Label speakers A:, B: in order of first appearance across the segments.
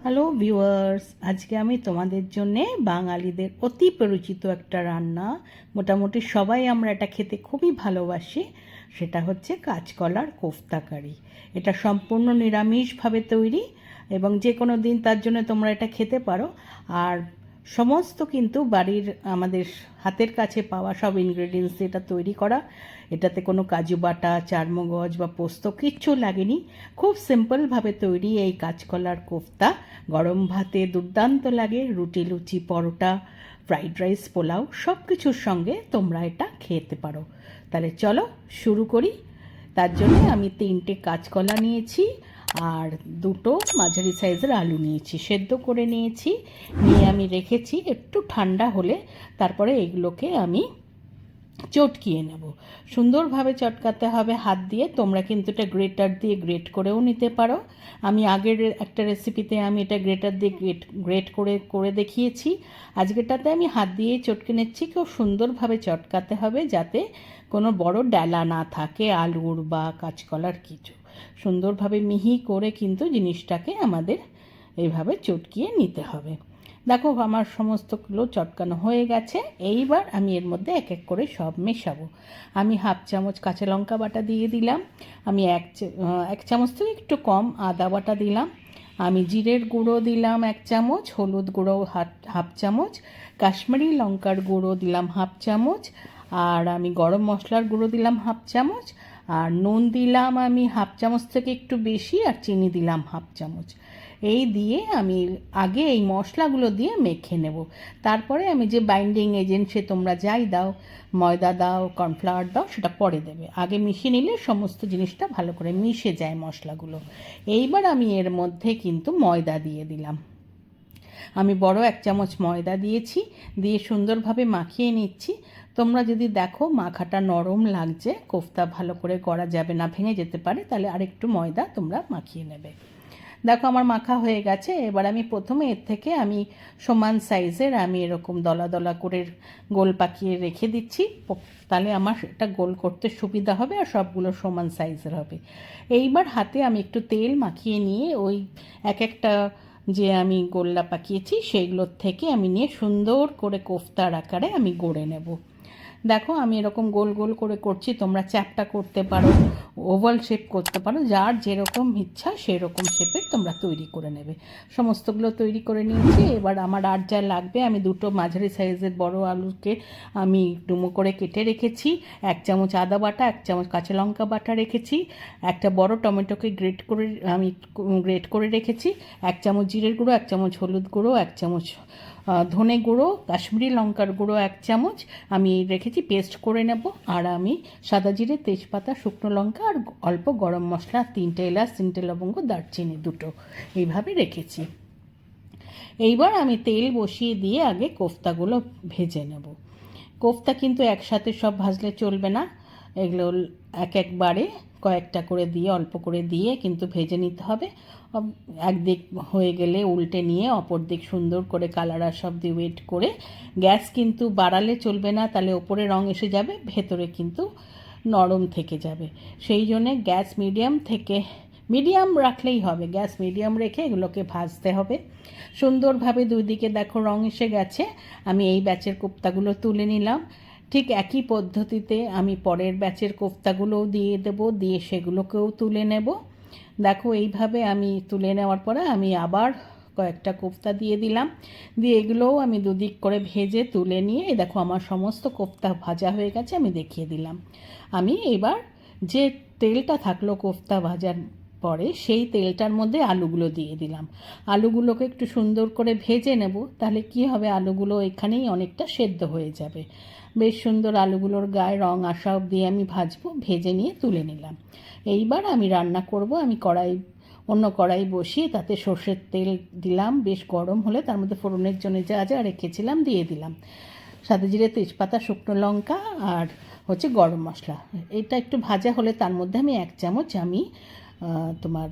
A: Hello viewers, আজকে আমি তোমাদের জন্যে বাঙালিদের অতি পরিচিত একটা রান্না, মোটামুটি সবাই আমরা এটা খেতে খুবই ভালোবাসি। সেটা হচ্ছে কাঁচকলার কোফতা কারি। এটা সম্পূর্ণ নিরামিষভাবে তৈরি এবং যে কোনো দিন তার জন্য তোমরা এটা খেতে পারো। আর সমস্ত কিন্তু বাড়ির আমাদের হাতের কাছে পাওয়া সব ইনগ্রেডিয়েন্টস দিয়ে এটা তৈরি করা। এটাতে কোনো কাজু বাটা, চারমগজ বা পোস্ত কিচ্ছু লাগেনি। খুব সিম্পলভাবে তৈরি এই কাঁচকলার কোফতা গরম ভাতে দুর্দান্ত লাগে। রুটি, লুচি, পরোটা, ফ্রাইড রাইস, পোলাও সব কিছুর সঙ্গে তোমরা এটা খেতে পারো। তাহলে চলো শুরু করি। তার জন্য আমি 3টে কাঁচকলা নিয়েছি আর 2টো মাঝারি সাইজের আলু নিয়েছি, সেদ্ধ করে নিয়েছি। নিয়ে আমি রেখেছি, একটু ঠান্ডা হলে তারপরে এগুলোকে আমি চটকিয়ে নেব। সুন্দরভাবে চটকাতে হবে হাত দিয়ে। তোমরা কিন্তু এটা গ্রেটার দিয়ে গ্রেট করেও নিতে পারো। আমি আগের একটা রেসিপিতে আমি এটা গ্রেটার দিয়ে গ্রেট করে দেখিয়েছি। আজকেরটাতে আমি হাত দিয়েই চটকে নিচ্ছি। খুব সুন্দরভাবে চটকাতে হবে যাতে কোনো বড় ডালা না থাকে আলুর বা কাঁচকলার কিছু। সুন্দরভাবে মিহি করে কিন্তু জিনিসটাকে আমাদের এইভাবে চটকিয়ে নিতে হবে। দেখো আমার সমস্তগুলো চটকানো হয়ে গেছে। এইবার আমি এর মধ্যে এক এক করে সব মেশাবো। আমি হাফ চামচ কাঁচা লঙ্কা বাটা দিয়ে দিলাম। আমি এক চামচ থেকে একটু কম আদা বাটা দিলাম। আমি জিরের গুঁড়ো দিলাম 1 চামচ, হলুদ গুঁড়ো হাফ চামচ, কাশ্মীরি লঙ্কার গুঁড়ো দিলাম হাফ চামচ, আর আমি গরম মশলার গুঁড়ো দিলাম হাফ চামচ, আর নুন দিলাম আমি হাফ চামচ থেকে একটু বেশি, আর চিনি দিলাম হাফ চামচ। এই দিয়ে আমি আগে এই মশলাগুলো দিয়ে মেখে নেব। তারপরে আমি যে বাইন্ডিং এজেন্ট সে তোমরা যাই দাও, ময়দা দাও, কর্নফ্লাওয়ার দাও, সেটা পরে দেবে। আগে মিশিয়ে নিলে সমস্ত জিনিসটা ভালো করে মিশে যায় মশলাগুলো। এইবার আমি এর মধ্যে কিন্তু ময়দা দিয়ে দিলাম। আমি বড় 1 চামচ ময়দা দিয়েছি, দিয়ে সুন্দরভাবে মাখিয়ে নিচ্ছি। তোমরা যদি দেখো মাখাটা নরম লাগছে, কোফতা ভালো করে করা যাবে না, ভেঙে যেতে পারে, তাহলে আরেকটু ময়দা তোমরা মাখিয়ে নেবে। দেখো আমার মাখা হয়ে গেছে। এবার আমি প্রথমে এর থেকে আমি সমান সাইজের আমি এরকম দলা দলা করে গোল পাকিয়ে রেখে দিচ্ছি। তাহলে আমার এটা গোল করতে সুবিধা হবে আর সবগুলো সমান সাইজের হবে। এইবার হাতে আমি একটু তেল মাখিয়ে নিয়ে ওই এক একটা যে আমি গোল্লা পাকিয়েছি সেইগুলোর থেকে আমি নিয়ে সুন্দর করে কোফতার আকারে আমি গড়ে নেব। দেখো আমি এরকম গোল গোল করে করছি। তোমরা চ্যাপটা করতে পারো, ওভাল শেপ করতে পারো, যার যেরকম ইচ্ছা সেরকম শেপের তোমরা তৈরি করে নেবে। সমস্তগুলো তৈরি করে নিয়েছি। এবার আমার আর যা লাগবে, আমি 2টো মাঝারি সাইজের বড় আলুকে আমি ডুমো করে কেটে রেখেছি, 1 চামচ আদা বাটা, 1 চামচ কাঁচা লঙ্কা বাটা রেখেছি, একটা বড় টমেটোকে গ্রেট করে রেখেছি, 1 চামচ জিরের গুঁড়ো, 1 চামচ হলুদ গুঁড়ো, 1 চামচ ধনে গুঁড়ো, কাশ্মীরি লঙ্কার গুঁড়ো 1 চামচ আমি রেখেছি, পেস্ট করে নেব। আর আমি সাদা জিরে, তেজপাতা, শুকনো লঙ্কা আর অল্প গরম মশলা, 3টে এলাচ, 3টে লবঙ্গ, দারচিনি 2টো এইভাবে রেখেছি। এইবার আমি তেল বসিয়ে দিয়ে আগে কোফতাগুলো ভেজে নেব। কোফতা কিন্তু একসাথে সব ভাজলে চলবে না, এগুলো একবারে কয়েকটা করে দিয়ে অল্প করে দিয়ে কিন্তু ভেজে নিতে হবে। একদিক হয়ে গেলে উল্টে নিয়ে অপর দিক সুন্দর করে কালার সব দিয়ে ওয়েট করে। গ্যাস কিন্তু বাড়ালে চলবে না, তাহলে ওপরে রং এসে যাবে, ভেতরে কিন্তু নরম থেকে যাবে। সেই জন্যে গ্যাস মিডিয়াম রাখলেই হবে। গ্যাস মিডিয়াম রেখে এগুলোকে ভাজতে হবে সুন্দরভাবে। 2 দিকে দেখো রং এসে গেছে। আমি এই ব্যাচের কোফতাগুলো তুলে নিলাম। ঠিক একই পদ্ধতিতে আমি পরের ব্যাচের কোফতাগুলোও দিয়ে দেবো, দিয়ে সেগুলোকেও তুলে নেব। দেখো এইভাবে আমি তুলে নেওয়ার পরে আমি আবার কয়েকটা কোফতা দিয়ে দিলাম, দিয়ে এগুলোও আমি 2 দিক করে ভেজে তুলে নিয়ে দেখো আমার সমস্ত কোফতা ভাজা হয়ে গেছে, আমি দেখিয়ে দিলাম। আমি এবার যে তেলটা থাকলো কোফতা ভাজার পরে সেই তেলটার মধ্যে আলুগুলো দিয়ে দিলাম। আলুগুলোকে একটু সুন্দর করে ভেজে নেব, তাহলে কি হবে, আলুগুলো এখানেই অনেকটা সেদ্ধ হয়ে যাবে। বেশ সুন্দর আলুগুলোর গায়ে রং আসা অবধি আমি ভাজবো, ভেজে নিয়ে তুলে নিলাম। এইবার আমি রান্না করব। আমি অন্য কড়াই বসিয়ে তাতে সর্ষের তেল দিলাম, বেশ গরম হলে তার মধ্যে ফোড়নের জন্য যা যা রেখেছিলাম দিয়ে দিলাম। সাদা জিরে, তেজপাতা, শুকনো লঙ্কা আর হচ্ছে গরম মশলা। এটা একটু ভাজা হলে তার মধ্যে আমি 1 চামচ তোমার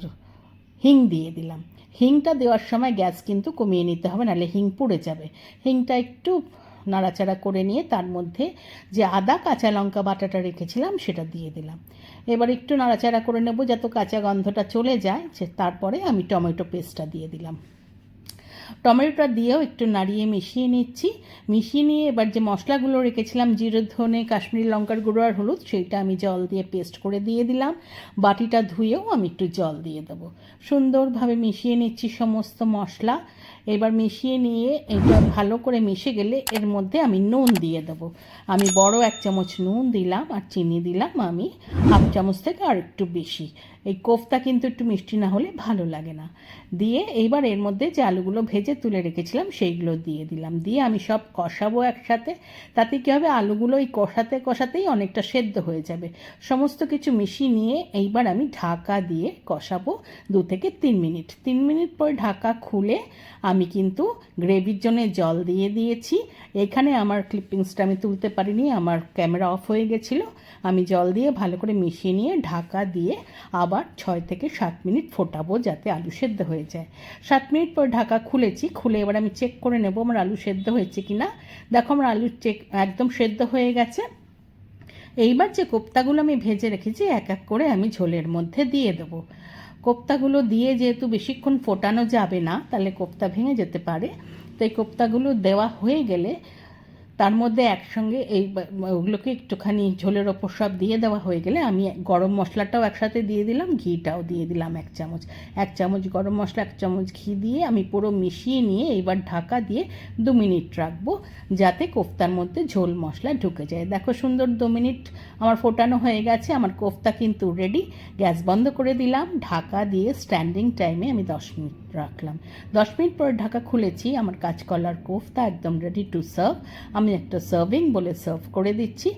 A: হিং দিয়ে দিলাম। হিংটা দেওয়ার সময় গ্যাস কিন্তু কমিয়ে নিতে হবে, নাহলে হিং পুড়ে যাবে। হিংটা একটু নাড়াচাড়া করে নিয়ে তার মধ্যে যে আদা কাঁচা লঙ্কা বাটাটা রেখেছিলাম সেটা দিয়ে দিলাম। এবার একটু নাড়াচাড়া করে নেব যাতে কাঁচা গন্ধটা চলে যায়। তারপরে আমি টমেটো পেস্টটা দিয়ে দিলাম। টমেটোটা দিয়েও একটু নাড়িয়ে মিশিয়ে নিচ্ছি। মিশিয়ে নিয়ে এবার যে মশলাগুলো রেখেছিলাম জিরে ধনে কাশ্মীরি লঙ্কার গুঁড়ো আর হলুদ, সেইটা আমি জল দিয়ে পেস্ট করে দিয়ে দিলাম। বাটিটা ধুয়েও আমি একটু জল দিয়ে দেবো। সুন্দরভাবে মিশিয়ে নিচ্ছি সমস্ত মশলা। এবার মিশিয়ে নিয়ে এটা ভালো করে মিশে গেলে এর মধ্যে আমি নুন দিয়ে দেবো। আমি বড় 1 চামচ নুন দিলাম আর চিনি দিলাম আমি হাফ চামচ থেকে আর একটু বেশি। এই কোফতা কিন্তু একটু মিষ্টি না হলে ভালো লাগে না। দিয়ে এইবার এর মধ্যে যে আলুগুলো ভেজে তুলে রেখেছিলাম সেইগুলো দিয়ে দিলাম। দিয়ে আমি সব কষাবো একসাথে। তাতে কী হবে, আলুগুলো এই কষাতে কষাতেই অনেকটা সেদ্ধ হয়ে যাবে। সমস্ত কিছু মিশিয়ে নিয়ে এইবার আমি ঢাকা দিয়ে কষাবো 2 থেকে 3 মিনিট। 3 মিনিট পরে ঢাকা খুলে আমি কিন্তু গ্রেভির জন্য জল দিয়ে দিয়েছি। এখানে আমার ক্লিপিংসটা আমি তুলতে পারিনি, আমার ক্যামেরা অফ হয়ে গেছিলো। আমি জল দিয়ে ভালো করে মিশিয়ে নিয়ে ঢাকা দিয়ে আবার 6 থেকে 7 মিনিট ফোটাবো যাতে আলু সেদ্ধ হয়ে যায়। 7 মিনিট পর ঢাকা খুলেছি, খুলে এবার আমি চেক করে নেব আমার আলু সেদ্ধ হয়েছে কি না। দেখো আমার আলু একদম সেদ্ধ হয়ে গেছে। এইবার যে কোপ্তাগুলো আমি ভেজে রেখেছি এক এক করে আমি ঝোলের মধ্যে দিয়ে দেবো। কোপ্তাগুলো দিয়ে যেহেতু বেশিক্ষণ ফোটানো যাবে না, তাহলে কোপ্তা ভেঙে যেতে পারে, তো এই কোপ্তাগুলো দেওয়া হয়ে গেলে তার মধ্যে একসঙ্গে ওগুলোকে একটুখানি ঝোলের ওপর সব দিয়ে দেওয়া হয়ে গেলে আমি গরম মশলাটাও একসাথে দিয়ে দিলাম, ঘিটাও দিয়ে দিলাম 1 চামচ। 1 চামচ গরম মশলা 1 চামচ ঘি দিয়ে আমি পুরো মিশিয়ে নিয়ে এইবার ঢাকা দিয়ে 2 মিনিট রাখবো যাতে কোফতার মধ্যে ঝোল মশলা ঢুকে যায়। দেখো সুন্দর 2 মিনিট আমার ফোটানো হয়ে গেছে, আমার কোফতা কিন্তু রেডি। গ্যাস বন্ধ করে দিলাম, ঢাকা দিয়ে স্ট্যান্ডিং টাইমে আমি 10 মিনিট রাখলাম। 10 মিনিট পর ঢাকা খুলেছি, আমার কাঁচকলার কোফতা একদম রেডি টু সার্ভ। আমি একটা সার্ভিং বলে সার্ভ করে দিচ্ছি।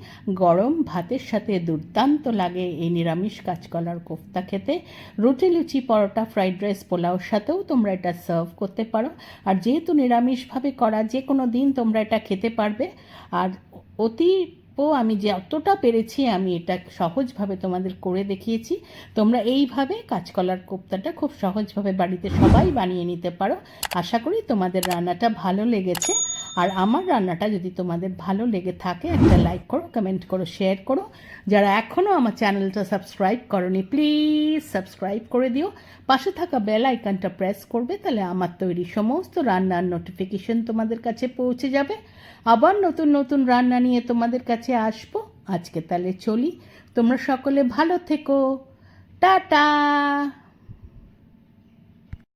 A: গরম ভাতের সাথে দুর্দান্ত লাগে এই নিরামিষ কাঁচকলার কোফতা খেতে। রুটি লুচি পরোটা ফ্রাইড রাইস পোলাওর সাথেও তোমরা এটা সার্ভ করতে পারো। আর যেহেতু নিরামিষভাবে করা, যে কোনো দিন তোমরা এটা খেতে পারবে। আর আমি যতটা পেরেছি আমি এটা সহজভাবে তোমাদের করে দেখিয়েছি। তোমরা এইভাবে কাঁচকলার কোফতাটা খুব সহজভাবে বাড়িতে সবাই বানিয়ে নিতে পারো। আশা করি তোমাদের রান্নাটা ভালো লেগেছে। আর আমার রান্নাটা যদি তোমাদের ভালো লেগে থাকে একটা লাইক করো, কমেন্ট করো, শেয়ার করো। যারা এখনও আমার চ্যানেলটা সাবস্ক্রাইব করোনি প্লিজ সাবস্ক্রাইব করে দিও। পাশে থাকা বেল আইকনটা প্রেস করবে, তাহলে আমার তৈরি সমস্ত রান্নার নোটিফিকেশন তোমাদের কাছে পৌঁছে যাবে। আবার নতুন নতুন রান্না নিয়ে তোমাদের কাছে আসবো। আজকে তাহলে চলি, তোমরা সকলে ভালো থেকো, টাটা।